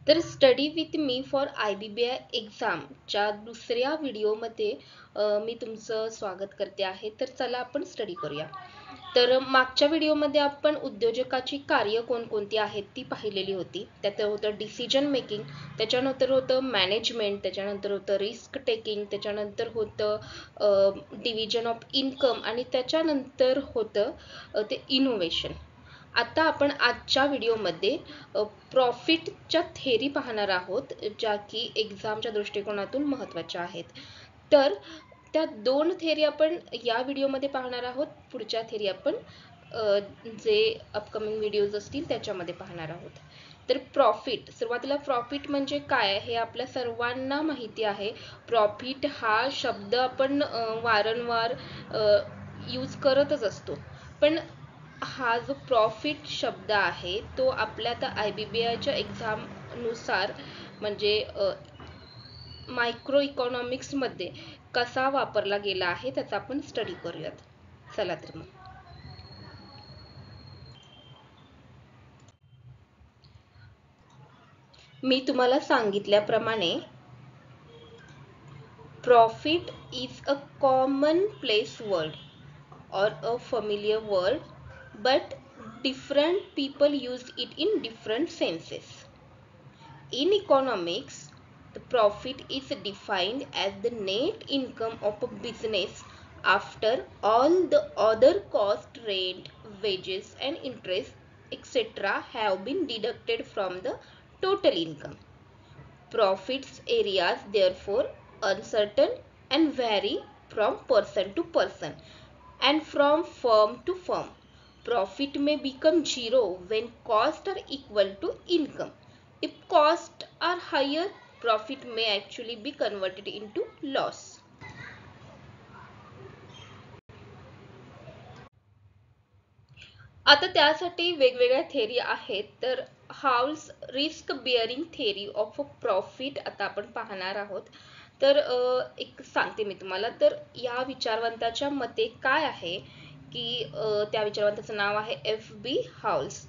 तर study with me for IBBI एक्झामच्या दुसऱ्या व्हिडिओमध्ये मी तुमचं स्वागत करते आहे. तर चला आपण स्टडी करूया. तर मागच्या व्हिडिओमध्ये आपण उद्योजकाची कार्य कोणकोणती आहेत ती पाहिलेली होती. त्यात होतं डिसिजन मेकिंग, त्याच्यानंतर होतं मॅनेजमेंट, त्याच्यानंतर होतं रिस्क टेकिंग, त्याच्यानंतर होतं डिव्हिजन ऑफ इन्कम आणि त्याच्यानंतर होतं ते इनोव्हेशन. आता आपण आजच्या व्हिडिओमध्ये प्रॉफिटच्या थेरी पाहणार आहोत, ज्या की एक्झामच्या दृष्टिकोनातून महत्त्वाच्या आहेत. तर त्या दोन थेरी आपण या व्हिडिओमध्ये पाहणार आहोत. पुढच्या थेरी आपण जे अपकमिंग व्हिडिओज असतील त्याच्यामध्ये पाहणार आहोत. तर प्रॉफिट, सुरुवातीला प्रॉफिट म्हणजे काय हे आपल्या सर्वांना माहिती आहे. प्रॉफिट हा शब्द आपण वारंवार यूज करतच असतो. पण हा जो प्रॉफिट शब्द आहे तो आपल्या आता IBBIच्या एक्झामनुसार म्हणजे मायक्रो इकॉनॉमिक्समध्ये कसा वापरला गेला आहे त्याचा आपण स्टडी करूयात. चला तर मग मी तुम्हाला सांगितल्याप्रमाणे profit is a commonplace word or a familiar word, but different people use it in different senses. In economics, the profit is defined as the net income of a business after all the other costs, rent, wages and interest, etc. have been deducted from the total income. Profits areas therefore uncertain and vary from person to person and from firm to firm. Profit may become zero when costs are equal to income. If costs are higher, profit may actually be converted into loss. आता त्यासाठी वेगवेगळ्या theory आहेत. तर house risk bearing theory of profit आता आपण पाहणार आहोत. तर एक सांगते मी तुम्हाला. तर या विचारवंताच्या मते काय आहे की त्या विचारवंताचं नाव आहे FB हाऊस.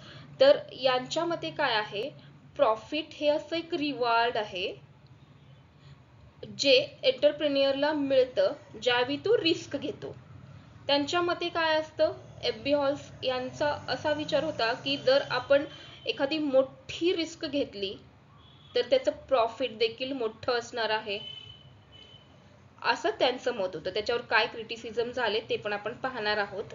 तर यांच्या मते काय आहे, प्रॉफिट हे असं एक रिवॉर्ड आहे जे एंटरप्रेन्युअरला मिळतं ज्यावेळी तो रिस्क घेतो. त्यांच्या मते काय असतं, FB हॉल्स यांचा असा विचार होता की जर आपण एखादी मोठी रिस्क घेतली तर त्याचं प्रॉफिट देखील मोठं असणार आहे, असं त्यांचं मत होतं. त्याच्यावर काय क्रिटिसिझम झाले ते पण आपण पाहणार आहोत.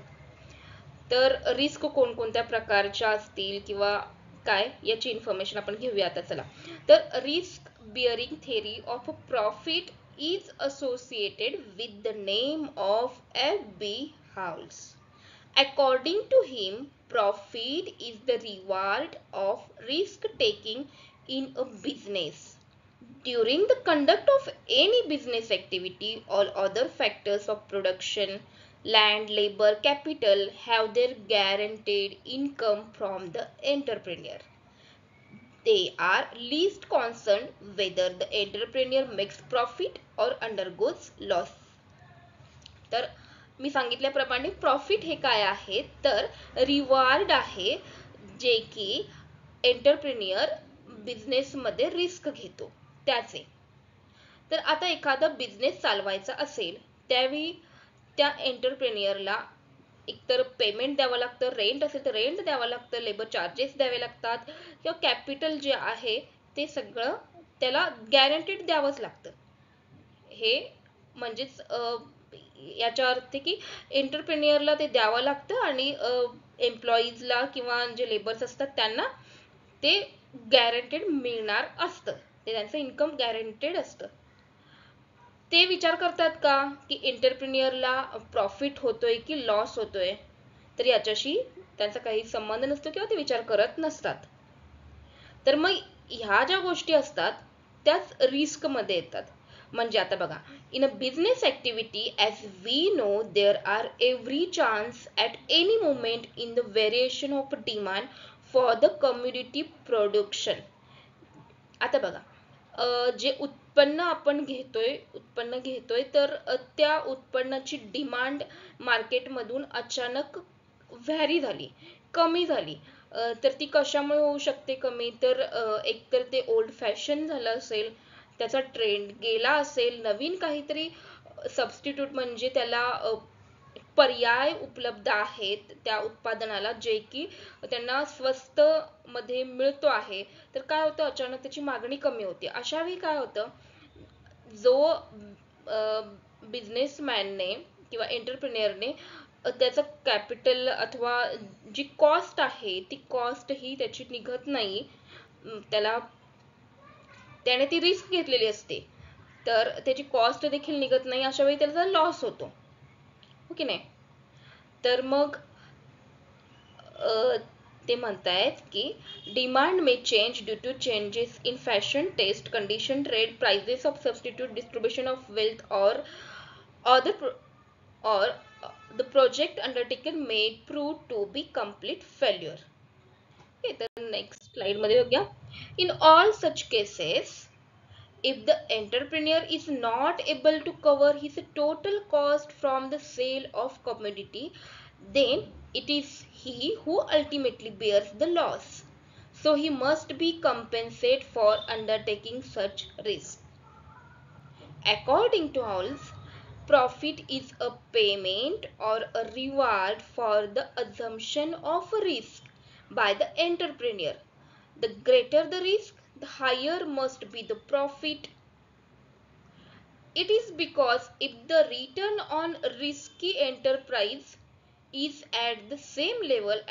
तर रिस्क कोणकोणत्या प्रकारच्या असतील किंवा काय याची इन्फॉर्मेशन आपण घेऊया आता. चला तर risk bearing theory of profit is associated with the name of FB House. According to him, profit is the reward of risk taking in a business. During the conduct of any business activity, all other factors of production, land, labor, capital have their guaranteed income from the entrepreneur. They are least concerned whether the entrepreneur makes profit or undergoes loss. तर मी सांगितल्याप्रमाणे profit हे काय आहे, तर reward आहे जे की entrepreneur business मध्ये रिस्क घेतो त्याचे. तर आता एखादा बिझनेस चालवायचा असेल त्यावेळी त्या एंटरप्रेन्युअरला एकतर पेमेंट द्यावं लागतं, रेंट असेल तर रेंट द्यावं लागतं, लेबर चार्जेस द्यावे लागतात किंवा कॅपिटल जे आहे ते सगळं त्याला गॅरंटीड द्यावंच लागतं. हे म्हणजेच याचा अर्थ की एंटरप्रेन्युअरला ते द्यावं लागतं आणि एम्प्लॉईजला किंवा जे लेबर्स असतात त्यांना ते गॅरंटीड मिळणार असतं, ते त्यांचं इन्कम गॅरंटीड असतं. ते विचार करतात का की एंटरप्रेन्युअरला प्रॉफिट होतोय की लॉस होतोय, तर याच्याशी त्यांचा काही संबंध नसतो किंवा ते विचार करत नसतात. तर मग ह्या ज्या गोष्टी असतात त्याच रिस्क मध्ये येतात. म्हणजे आता बघा, in a business activity as we know there are every chance at any moment in the variation of demand for the community production. आता बघा, जे उत्पन्न आपण घेतोय तर त्या उत्पन्नाची डिमांड मार्केटमधून अचानक व्हॅरी झाली, कमी झाली. तर ती कशामुळे होऊ शकते कमी, तर एकतर ते ओल्ड फॅशन झालं असेल, त्याचा ट्रेंड गेला असेल, नवीन काहीतरी सबस्टिट्यूट म्हणजे त्याला पर्याय उपलब्ध आहेत त्या उत्पादनाला, जे की त्यांना स्वस्त मध्ये मिळतो आहे. तर काय होतं, अचानक त्याची मागणी कमी होते. अशा वेळी काय होतं, जो बिझनेसमॅनने किंवा एंटरप्रेन्योरने त्याचं कॅपिटल अथवा जी कॉस्ट आहे ती कॉस्ट ही त्याची निघत नाही, त्याने ती रिस्क घेतलेली असते, तर त्याची कॉस्ट देखील निघत नाही. अशा वेळी त्याचा लॉस होतो, हो की नाही. तर मग ते म्हणतायत की demand may change due to changes in fashion taste condition trade prices of substitute distribution of wealth or the project undertaken may prove to be complete failure. Okay, तर next slide मध्ये बघूया. In all such cases, if the entrepreneur is not able to cover his total cost from the sale of commodity, then it is he who ultimately bears the loss. So he must be compensated for undertaking such risk. According to Halls, profit is a payment or a reward for the assumption of a risk by the entrepreneur. The greater the risk, the higher must be the profit. It is because if the return on risky enterprise is at the same level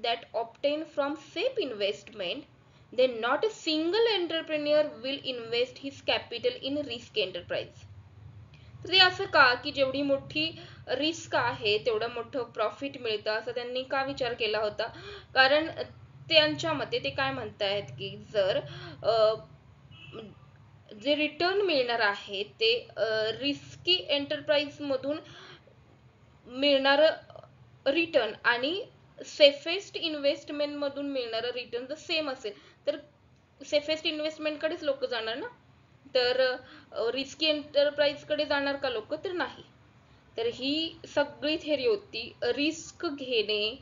that obtained from safe investment, then not a single entrepreneur will invest his capital in risky enterprise. तर ते असं का, की जेवढी मोठी risk आहे तेवढं मोठं प्रॉफिट मिळतं, असं त्यांनी का विचार केला होता. कारण त्यांच्या मते ते काय म्हणतायत की जर जे रिटर्न मिळणार आहे ते रिस्की एंटरप्राइज मधून मिळणार रिटर्न आणि सेफेस्ट इन्व्हेस्टमेंट मधून मिळणारं रिटर्न जर सेम असेल तर सेफेस्ट इन्व्हेस्टमेंट कडेच लोक जाणार ना, तर रिस्की एंटरप्राइज कडे जाणार का लोक, तर नाही. तर ही सगळी थेरी होती, रिस्क घेणे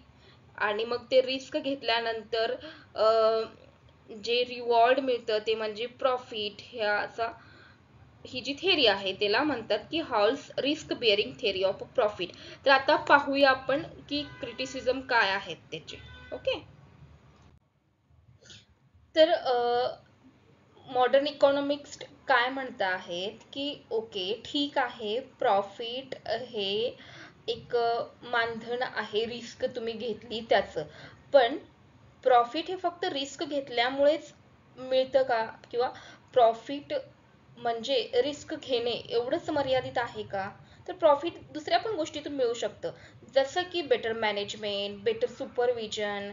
आणि मग ते रिस्क घेतल्यानंतर जे रिवॉर्ड मिळतं ते म्हणजे प्रॉफिट. ह्याचा ही जी थेरी आहे त्याला म्हणतात की halls risk bearing theory of profit. तर आता पाहूया आपण की क्रिटिसिझम काय आहेत त्याचे. ओके, तर मॉडर्न इकॉनॉमिक्स काय म्हणत आहेत की ओके ठीक आहे, प्रॉफिट हे एक मानधन आहे रिस्क तुम्ही घेतली त्याचं, पण प्रॉफिट हे फक्त रिस्क घेतल्यामुळेच मिळतं का, किंवा प्रॉफिट म्हणजे रिस्क घेणे एवढंच मर्यादित आहे का, तर प्रॉफिट दुसऱ्या पण गोष्टीतून मिळू शकतं, जसं की बेटर मॅनेजमेंट, बेटर सुपरविजन,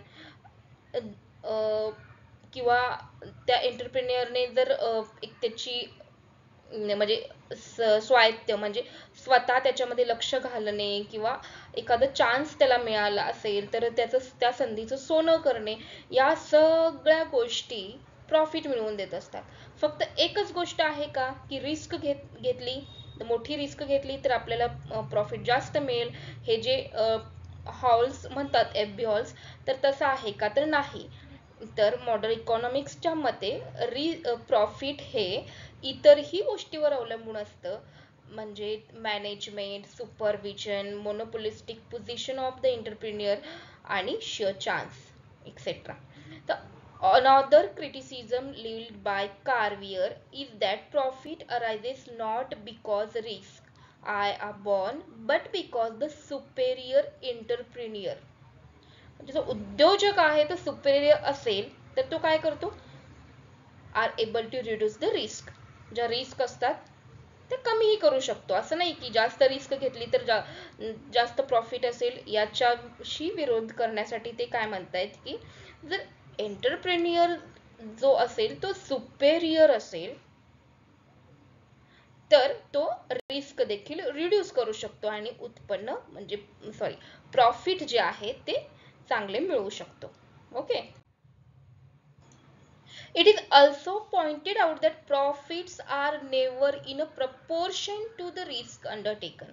किंवा त्या एंटरप्रेन्योरने जर एक त्याची म्हणजे स्वायत्त म्हणजे स्वतः त्याच्यामध्ये लक्ष घालणे किंवा एखादा चान्स त्याला मिळाला असेल तर त्याचं त्या संधीचं सोनं करणे, या सगळ्या गोष्टी प्रॉफिट मिळवून देत असतात. फक्त एकच गोष्ट आहे का की रिस्क घेतली, मोठी रिस्क घेतली तर आपल्याला प्रॉफिट जास्त मिळेल, हे जे हॉल्स म्हणतात, FB हॉल्स, तर तसं आहे का, तर नाही. तर मॉडर्न इकॉनॉमिक्सच्या मते प्रॉफिट हे इतरही गोष्टीवर अवलंबून असतं, म्हणजे management, supervision, monopolistic position of the entrepreneur आणि शेअर चान्स एक्सेट्रा. तर another criticism leveled by Carvier is that profit arises not because risks are born but because the superior entrepreneur, म्हणजे जो उद्योजक आहे तो सुपेरियर असेल तर तो काय करतो, are able to reduce the risk. ज्या रिस्क असतात ते कमीही करू शकतो, असं नाही की जास्त रिस्क घेतली तर जास्त प्रॉफिट असेल. याच्याशी विरोध करण्यासाठी ते काय म्हणतायत की जर एंटरप्रेन्युअर जो असेल तो सुपेरियर असेल तर तो रिस्क देखील रिड्यूस करू शकतो आणि उत्पन्न म्हणजे प्रॉफिट जे आहे ते चांगले मिळवू शकतो. Okay, it is also pointed out that profits are never in a proportion to the risk undertaken.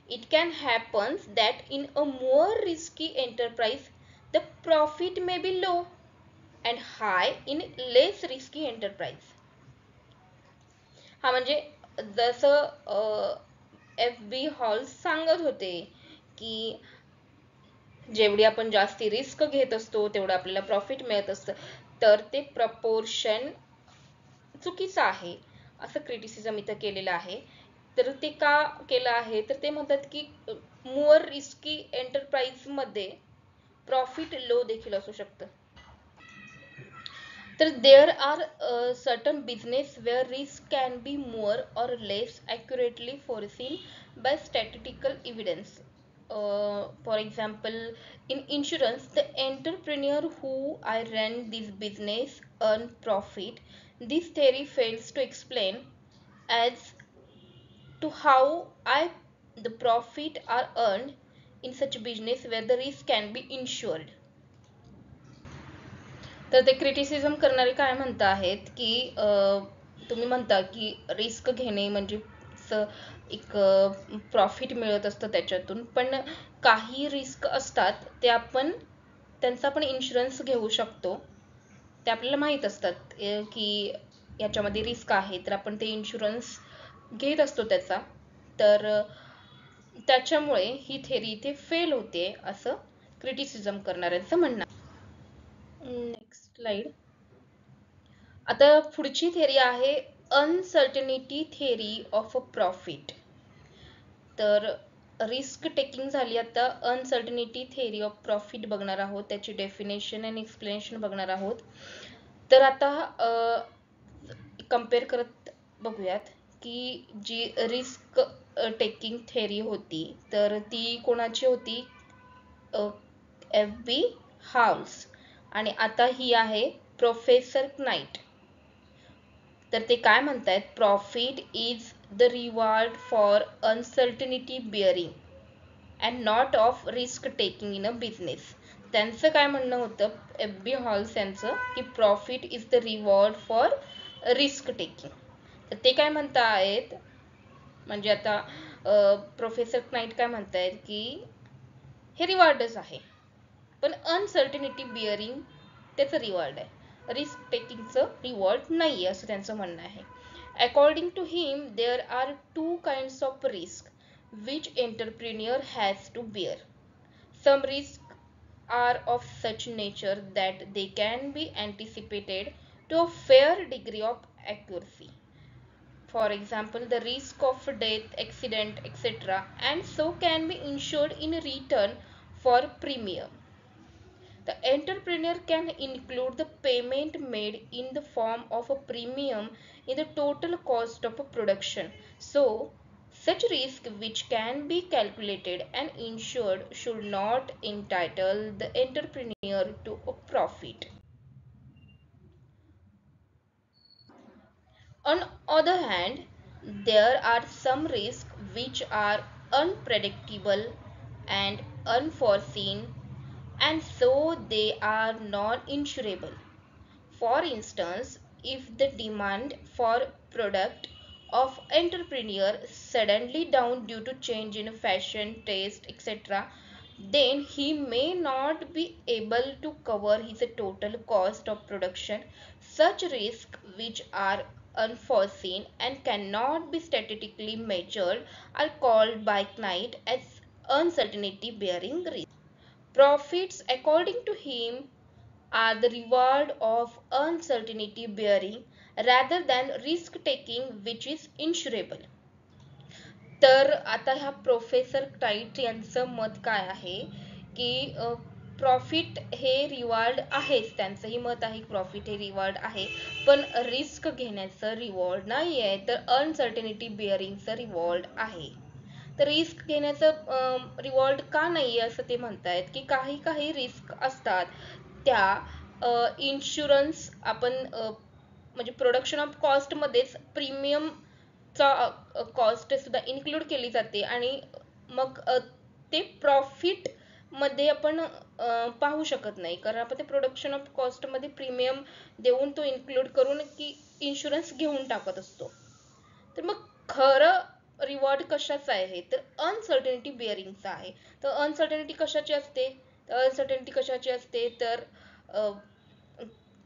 It can happen that in a more risky enterprise the profit may be low and high in less risky enterprise. हा म्हणजे जसं FB halls सांगत होते की जेवढी आपण जास्ती risk घेत असतो तेवढं आपल्याला प्रॉफिट मिळत असतं, तर ते प्रपोर्शन चुकीचं आहे असं क्रिटिसिझम इथं केलेलं आहे. तर ते का केलं आहे, तर ते म्हणतात की मोर रिस्की एंटरप्राइज मध्ये प्रॉफिट लो देखील असू शकतं. तर there are certain business where risk can be more or less accurately foreseen by statistical evidence. For example, in insurance, the entrepreneur who I ran this business earn profit. This theory fails to explain as to how the profit are earned in such business where the risk can be insured. तर ते criticism करणारे काय म्हणत आहेत की तुम्ही म्हणता की रिस्क घेणे म्हणजे एक प्रॉफिट मिळत असतं त्याच्यातून, पण काही रिस्क असतात ते आपण त्यांचा आपण इन्शुरन्स घेऊ शकतो. ते आपल्याला माहित असतात की याच्यामध्ये रिस्क आहे, तर आपण ते इन्शुरन्स घेत असतो त्याचा. तर त्याच्यामुळे ही थेरी इथे फेल होते असं क्रिटिसिझम करणाऱ्यांचं म्हणणं. Next slide. आता पुढची थेरी आहे uncertainty theory of a profit. तर रिस्क टेकिंग झाली, आता अनसर्टनिटी थेरी ऑफ प्रॉफिट बघणार आहोत, त्याची डेफिनेशन आणि एक्सप्लेनेशन बघणार आहोत. तर आता कम्पेअर करत बघूयात की जी रिस्क टेकिंग थेरी होती तर ती कोणाची होती, FB हाऊस, आणि आता ही आहे प्रोफेसर नाईट. तर ते काय म्हणतायत, profit is the reward for uncertainty bearing and not of risk taking in a business. त्यांचं काय म्हणणं होतं FB हॉल्स यांचं की profit is the reward for risk taking. तर ते काय म्हणतायत, म्हणजे आता प्रोफेसर नाईट काय म्हणतायत की हे रिवॉर्डच आहे, पण अनसर्टनिटी बिअरिंग त्याचं रिवॉर्ड आहे, रिस्क टेकिंगचं रिवॉर्ड नाही असं त्यांचं म्हणणं आहे. According to him there are two kinds of risk which entrepreneur has to bear. Some risks are of such nature that they can be anticipated to a fair degree of accuracy. For example, the risk of death, accident, etc., and so can be insured in return for premium. The entrepreneur can include the payment made in the form of a premium in the total cost of a production. So, such risk which can be calculated and insured should not entitle the entrepreneur to a profit. On the other hand, there are some risks which are unpredictable and unforeseen, and so they are non-insurable. For instance, if the demand for product of entrepreneur suddenly down due to change in fashion, taste, etc., then he may not be able to cover his total cost of production. Such risks which are unforeseen and cannot be statistically measured are called by Knight as uncertainty bearing risk. Profits, according to him, are the reward of uncertainty bearing rather than risk taking which is insurable. तर आता ह्या professor tight यांचं मत काय आहे की profit हे reward आहेच, त्यांचंही मत आहे प्रॉफिट हे रिवॉर्ड आहे, पण रिस्क घेण्याचं रिवॉर्ड नाही आहे, तर अनसर्टेनिटी बिअरिंगचं रिवॉर्ड आहे. तर रिस्क घेण्याचं रिवॉर्ड का नाही असं ते म्हणतायत की काही काही रिस्क असतात त्या इन्शुरन्स आपण म्हणजे प्रोडक्शन ऑफ कॉस्ट मध्येच प्रीमियम चा कॉस्ट सुद्धा इन्क्लूड केली जाते आणि मग ते प्रॉफिट मध्ये आपण पाहू शकत नाही, कारण आपण ते प्रोडक्शन ऑफ कॉस्ट मध्ये प्रीमियम देऊन तो इन्क्लूड करून की इन्शुरन्स घेऊन टाकत असतो. तर मग खरं रिवॉर्ड कशाचा आहे, तर अनसर्टनिटी बिअरिंगचा आहे. तर अनसर्टनिटी कशाची असते, अनसर्टनिटी कशाची असते तर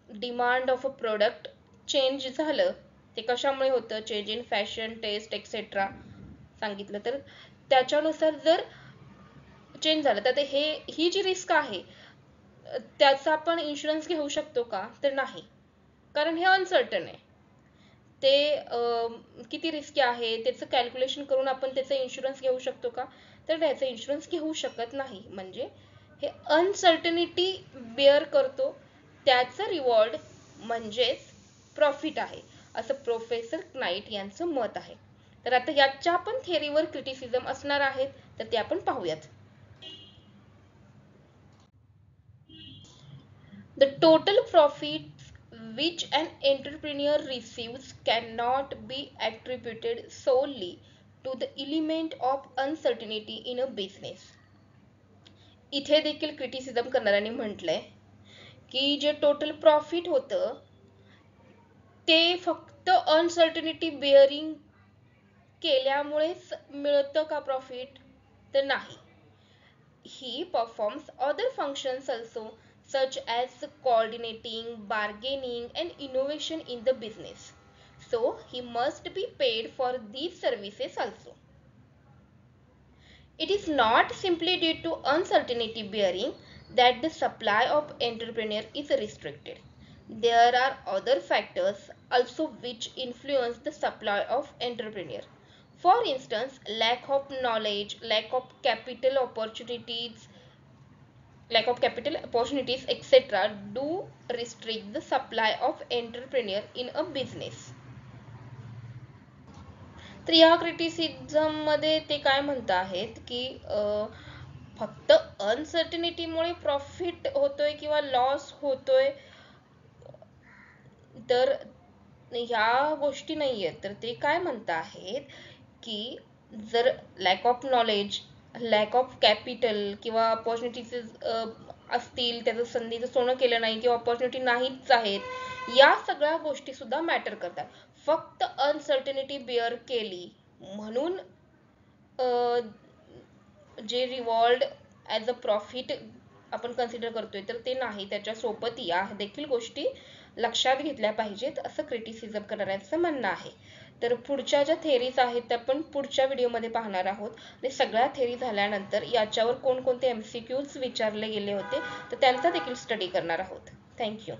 demand of a product change झालं, ते कशामुळे होतं, change in fashion, taste etcetera सांगितलं, तर त्याच्यानुसार जर चेंज झालं तर ही जी रिस्क आहे त्याचा आपण इन्शुरन्स घेऊ शकतो का तर नाही, कारण हे अनसर्टन आहे. ते किती रिस्की आहे त्याचं कॅल्क्युलेशन करून आपण त्याचा इन्शुरन्स घेऊ शकतो का तर त्याचा इन्शुरन्स घेऊ शकत नाही. म्हणजे हे अनसर्टनिटी बेअर करतो त्याचं रिवॉर्ड म्हणजेच प्रॉफिट आहे, असं प्रोफेसर नाईट यांचं मत आहे. तर आता याच्या पण थेअरीवर क्रिटिसिझम असणार आहेत, तर ते आपण पाहूयात. The total profits which an entrepreneur receives cannot be attributed solely to the element of uncertainty in a business. इथे देखील क्रिटिसिझम करणाऱ्यांनी म्हटलंय की जे टोटल प्रॉफिट होतं ते फक्त अनसर्टनिटी बेअरिंग केल्यामुळेच मिळतं का प्रॉफिट तर नाही. He performs other functions also, such as coordinating, bargaining, and innovation in the business. So he must be paid for these services also. It is not simply due to uncertainty bearing that the supply of entrepreneur is restricted. There are other factors also which influence the supply of entrepreneur. For instance, lack of knowledge, lack of capital opportunities, etc. do restrict the supply of entrepreneur in a business. तर या criticism मध्ये ते काय म्हणत आहेत की फक्त अनसर्टनिटीमुळे profit होतोय किंवा लॉस होतोय तर ह्या गोष्टी नाहीयेत. तर ते काय म्हणत आहेत की जर lack of knowledge, lack of capital किंवा अपॉर्च्युनिटीज असतील, त्याचं संधीचं सोनं केलं नाही किंवा अपॉर्च्युनिटी नाहीच आहेत, या सगळ्या गोष्टी सुद्धा मॅटर करतात. फक्त अनसर्टनिटी बेअर केली म्हणून जे रिवॉर्ड ॲज अ प्रॉफिट आपण कन्सिडर करतोय तर ते नाही, त्याच्यासोबत या देखील गोष्टी लक्षात घेतल्या पाहिजेत असं क्रिटिसिझम करणाऱ्यांचं म्हणणं आहे. तर पुढच्या ज्या थेरीज आहेत त्या आपण पुढच्या व्हिडिओमध्ये पाहणार आहोत. आणि सगळ्या थेरी झाल्यानंतर याच्यावर कोणकोणते MCQs विचारले गेले होते तर त्यांचा देखील स्टडी करणार आहोत. थँक्यू.